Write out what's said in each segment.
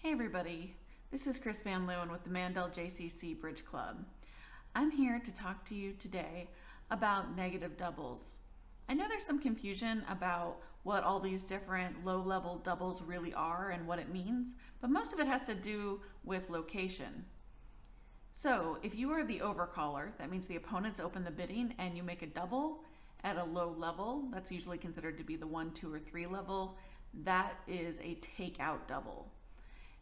Hey everybody, this is Chris Van Leeuwen with the Mandel JCC Bridge Club. I'm here to talk to you today about negative doubles. I know there's some confusion about what all these different low-level doubles really are and what it means, but most of it has to do with location. So if you are the overcaller, that means the opponents open the bidding and you make a double at a low level, that's usually considered to be the 1, 2, or 3 level, that is a takeout double.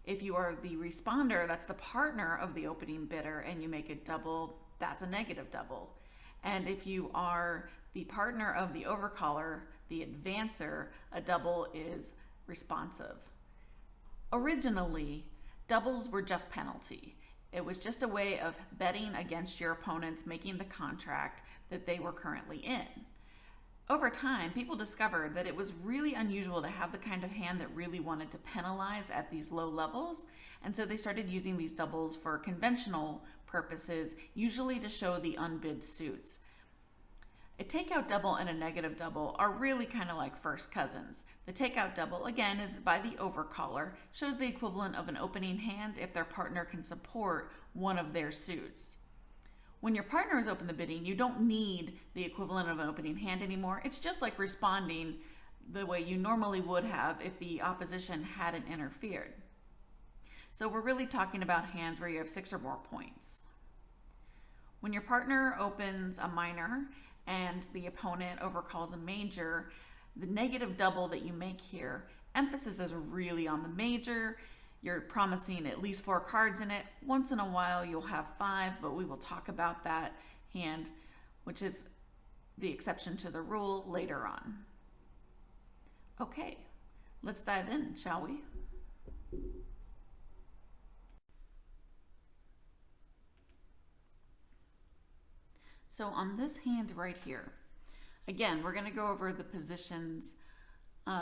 If you are the responder, that's the partner of the opening bidder, and you make a double, that's a negative double. And if you are the partner of the overcaller, the advancer, a double is responsive. Originally, doubles were just penalty. It was just a way of betting against your opponents, making the contract that they were currently in. Over time, people discovered that it was really unusual to have the kind of hand that really wanted to penalize at these low levels, and so they started using these doubles for conventional purposes, usually to show the unbid suits. A takeout double and a negative double are really kind of like first cousins. The takeout double, again, is by the overcaller, shows the equivalent of an opening hand if their partner can support one of their suits. When your partner is open the bidding, you don't need the equivalent of an opening hand anymore. It's just like responding the way you normally would have if the opposition hadn't interfered. So we're really talking about hands where you have 6 or more points. When your partner opens a minor and the opponent overcalls a major, the negative double that you make here, emphasis is really on the major. You're promising at least 4 cards in it. Once in a while you'll have 5, but we will talk about that hand, which is the exception to the rule, later on. Okay, let's dive in, shall we? So on this hand right here, again, we're going to go over the positions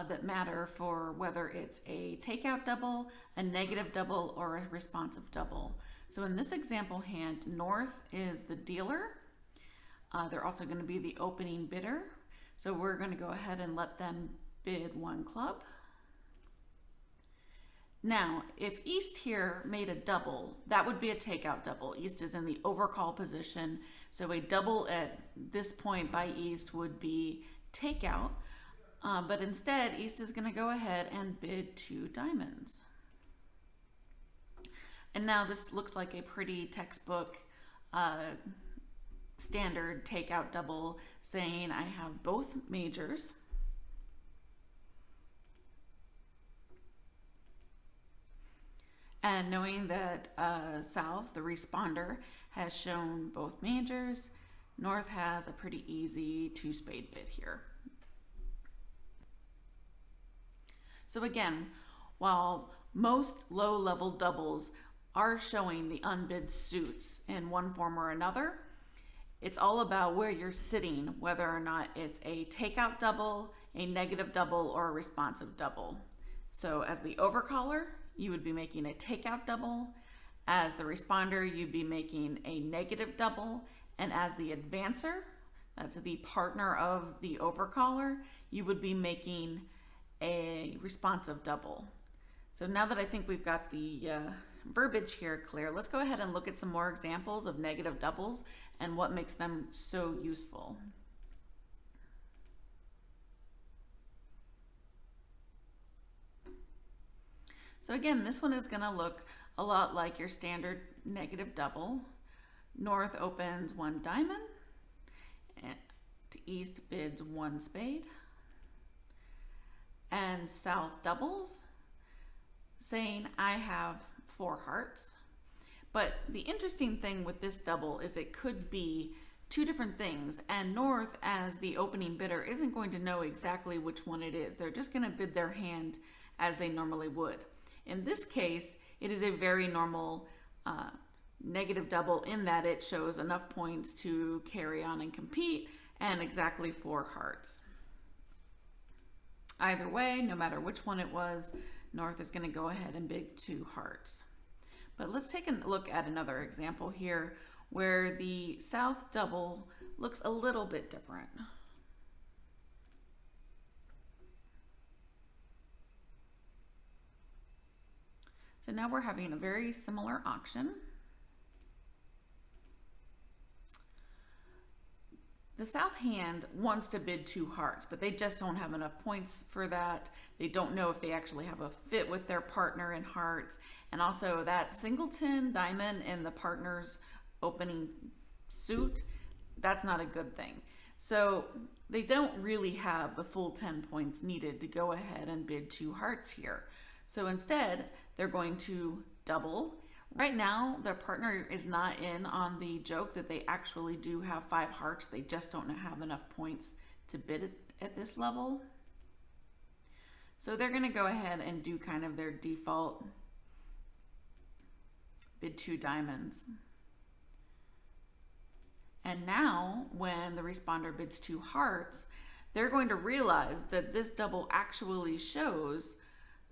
that matter for whether it's a takeout double, a negative double, or a responsive double. So in this example hand, North is the dealer. They're also going to be the opening bidder. So we're going to go ahead and let them bid 1 club. Now, if East here made a double, that would be a takeout double. East is in the overcall position, so a double at this point by East would be takeout. But instead, East is going to go ahead and bid 2 diamonds. And now this looks like a pretty textbook standard takeout double, saying I have both majors. And knowing that South, the responder, has shown both majors, North has a pretty easy 2-spade bid here. So again, while most low-level doubles are showing the unbid suits in one form or another, it's all about where you're sitting, whether or not it's a takeout double, a negative double, or a responsive double. So as the overcaller, you would be making a takeout double. As the responder, you'd be making a negative double. And as the advancer, that's the partner of the overcaller, you would be making a responsive double. So now that I think we've got the verbiage here clear, let's go ahead and look at some more examples of negative doubles and what makes them so useful. So again, this one is going to look a lot like your standard negative double. North opens 1 diamond, and East bids 1 spade. And South doubles, saying I have 4 hearts. But the interesting thing with this double is it could be 2 different things, and North, as the opening bidder, isn't going to know exactly which one it is. They're just going to bid their hand as they normally would. In this case, it is a very normal negative double in that it shows enough points to carry on and compete, and exactly 4 hearts. Either way, no matter which one it was, North is going to go ahead and bid 2 hearts. But let's take a look at another example here where the South double looks a little bit different. So now we're having a very similar auction. The south hand wants to bid 2 hearts, but they just don't have enough points for that. They don't know if they actually have a fit with their partner in hearts. And also that singleton diamond in the partner's opening suit, that's not a good thing. So they don't really have the full 10 points needed to go ahead and bid 2 hearts here. So instead, they're going to double. Right now, their partner is not in on the joke that they actually do have 5 hearts. They just don't have enough points to bid at this level. So they're going to go ahead and do kind of their default bid 2 diamonds. And now, when the responder bids 2 hearts, they're going to realize that this double actually shows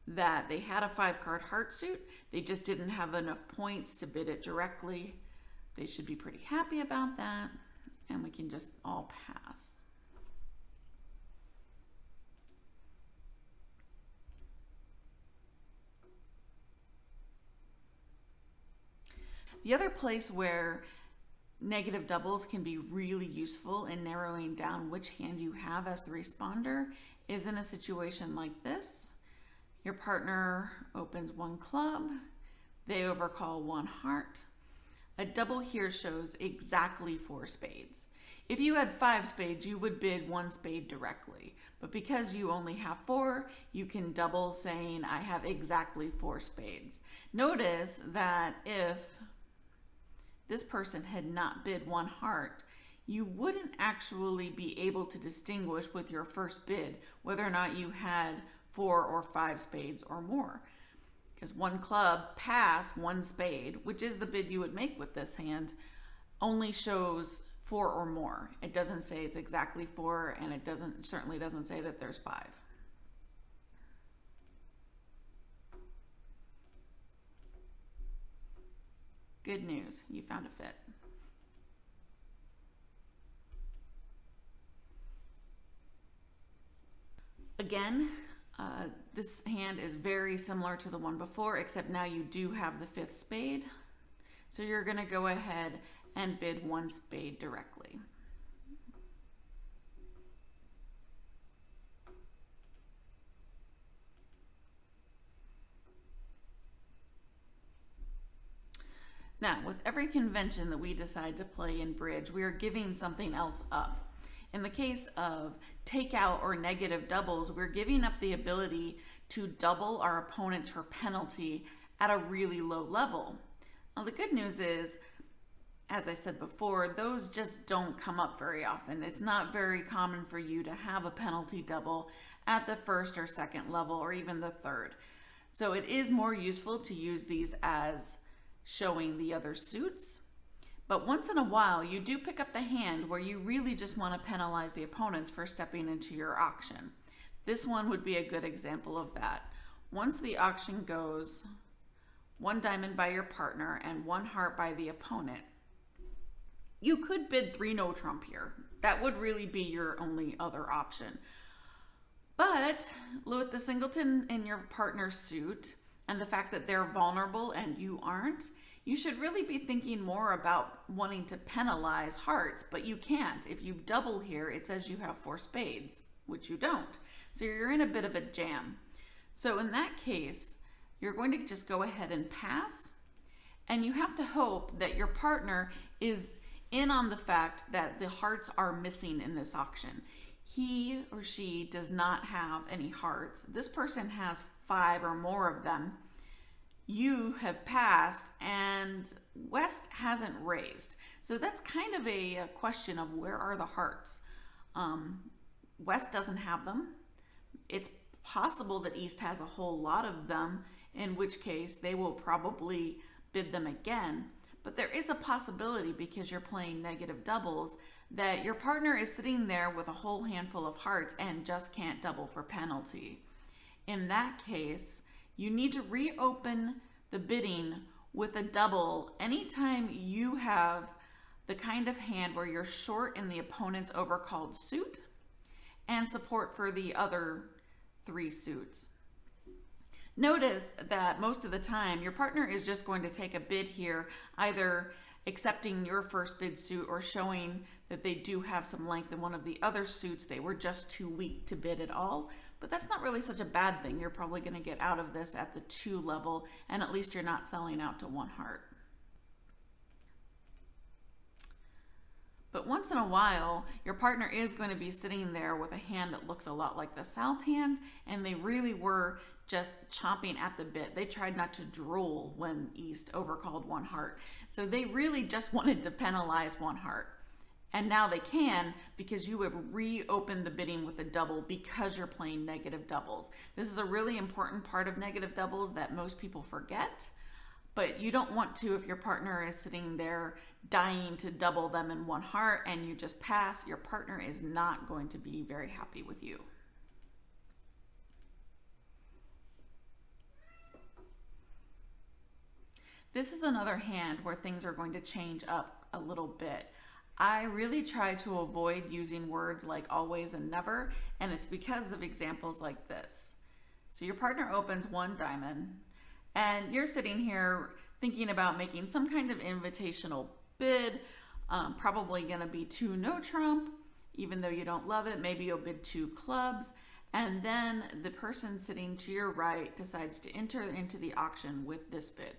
that they had a 5-card heart suit. They just didn't have enough points to bid it directly. They should be pretty happy about that, and we can just all pass. The other place where negative doubles can be really useful in narrowing down which hand you have as the responder is in a situation like this. Your partner opens 1 club, they overcall 1 heart. A double here shows exactly 4 spades. If you had 5 spades, you would bid 1 spade directly. But because you only have 4, you can double saying, I have exactly 4 spades. Notice that if this person had not bid 1 heart, you wouldn't actually be able to distinguish with your first bid whether or not you had 4 or 5 spades or more. Because 1 club pass 1 spade, which is the bid you would make with this hand, only shows 4 or more. It doesn't say it's exactly 4, and it certainly doesn't say that there's 5. Good news, you found a fit. Again, this hand is very similar to the one before, except now you do have the 5th spade. So you're going to go ahead and bid 1 spade directly. Now, with every convention that we decide to play in bridge, we are giving something else up. In the case of takeout or negative doubles, we're giving up the ability to double our opponents for penalty at a really low level. Now, the good news is, as I said before, those just don't come up very often. It's not very common for you to have a penalty double at the 1st or 2nd level, or even the 3rd. So it is more useful to use these as showing the other suits. But once in a while, you do pick up the hand where you really just want to penalize the opponents for stepping into your auction. This one would be a good example of that. Once the auction goes 1 diamond by your partner and 1 heart by the opponent, you could bid 3 no trump here. That would really be your only other option. But with the singleton in your partner's suit and the fact that they're vulnerable and you aren't, you should really be thinking more about wanting to penalize hearts, but you can't. If you double here, it says you have 4 spades, which you don't. So you're in a bit of a jam. So in that case, you're going to just go ahead and pass, and you have to hope that your partner is in on the fact that the hearts are missing in this auction. He or she does not have any hearts. This person has 5 or more of them. You have passed and West hasn't raised. So that's kind of a question of where are the hearts? West doesn't have them. It's possible that East has a whole lot of them, in which case they will probably bid them again. But there is a possibility, because you're playing negative doubles, that your partner is sitting there with a whole handful of hearts and just can't double for penalty. In that case, you need to reopen the bidding with a double anytime you have the kind of hand where you're short in the opponent's overcalled suit and support for the other 3 suits. Notice that most of the time your partner is just going to take a bid here, either accepting your first bid suit or showing that they do have some length in one of the other suits. They were just too weak to bid at all. But that's not really such a bad thing. You're probably going to get out of this at the 2 level, and at least you're not selling out to 1 heart. But once in a while, your partner is going to be sitting there with a hand that looks a lot like the south hand, and they really were just chomping at the bit. They tried not to drool when East overcalled 1 heart. So they really just wanted to penalize 1 heart. And now they can, because you have reopened the bidding with a double because you're playing negative doubles. This is a really important part of negative doubles that most people forget. But you don't want to, if your partner is sitting there dying to double them in 1 heart and you just pass, your partner is not going to be very happy with you. This is another hand where things are going to change up a little bit. I really try to avoid using words like always and never, and it's because of examples like this. So your partner opens 1 diamond, and you're sitting here thinking about making some kind of invitational bid, probably going to be 2 no trump, even though you don't love it. Maybe you'll bid 2 clubs, and then the person sitting to your right decides to enter into the auction with this bid.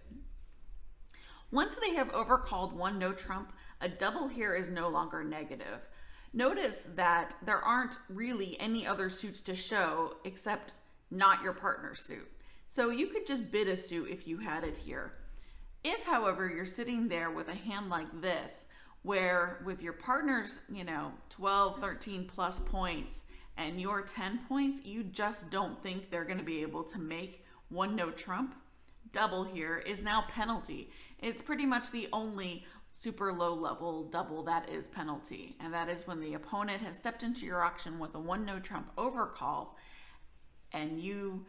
Once they have overcalled 1 no trump, a double here is no longer negative. Notice that there aren't really any other suits to show except not your partner's suit. So you could just bid a suit if you had it here. If, however, you're sitting there with a hand like this, where with your partner's, 12, 13 plus points and your 10 points, you just don't think they're going to be able to make 1 no trump, double here is now penalty. It's pretty much the only super low level double that is penalty, and that is when the opponent has stepped into your auction with a 1 no trump overcall, and you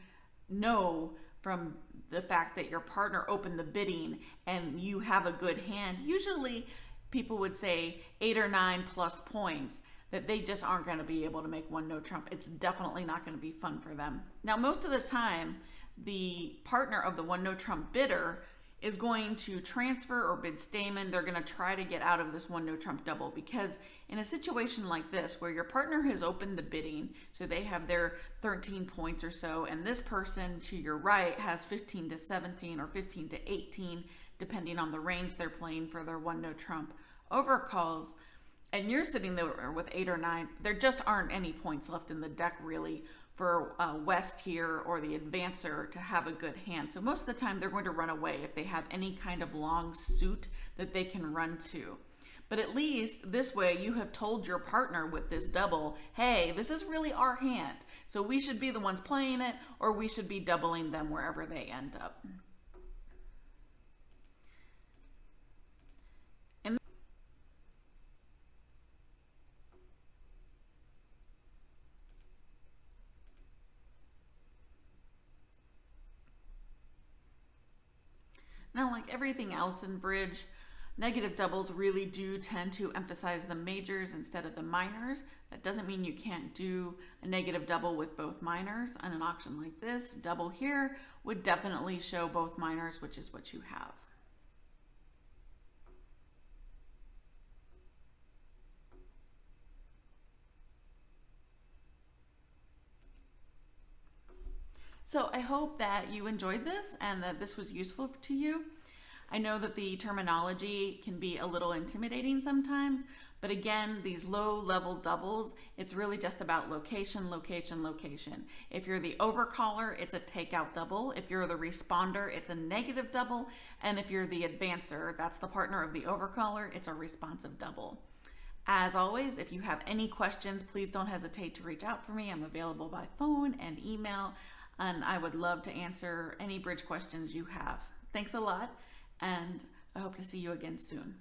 know from the fact that your partner opened the bidding and you have a good hand. Usually people would say 8 or 9 plus points, that they just aren't going to be able to make 1 no trump. It's definitely not going to be fun for them. Now, most of the time, the partner of the 1 no trump bidder is going to transfer or bid Stayman. They're going to try to get out of this 1 no trump double, because in a situation like this where your partner has opened the bidding, so they have their 13 points or so, and this person to your right has 15 to 17 or 15 to 18, depending on the range they're playing for their 1 no trump overcalls, and you're sitting there with 8 or 9, there just aren't any points left in the deck really for West here or the advancer to have a good hand. So most of the time they're going to run away if they have any kind of long suit that they can run to. But at least this way you have told your partner with this double, hey, this is really our hand, so we should be the ones playing it, or we should be doubling them wherever they end up. Now, like everything else in bridge, negative doubles really do tend to emphasize the majors instead of the minors. That doesn't mean you can't do a negative double with both minors. On an auction like this, double here would definitely show both minors, which is what you have. So I hope that you enjoyed this and that this was useful to you. I know that the terminology can be a little intimidating sometimes, but again, these low-level doubles, it's really just about location, location, location. If you're the overcaller, it's a takeout double. If you're the responder, it's a negative double. And if you're the advancer, that's the partner of the overcaller, it's a responsive double. As always, if you have any questions, please don't hesitate to reach out for me. I'm available by phone and email, and I would love to answer any bridge questions you have. Thanks a lot, and I hope to see you again soon.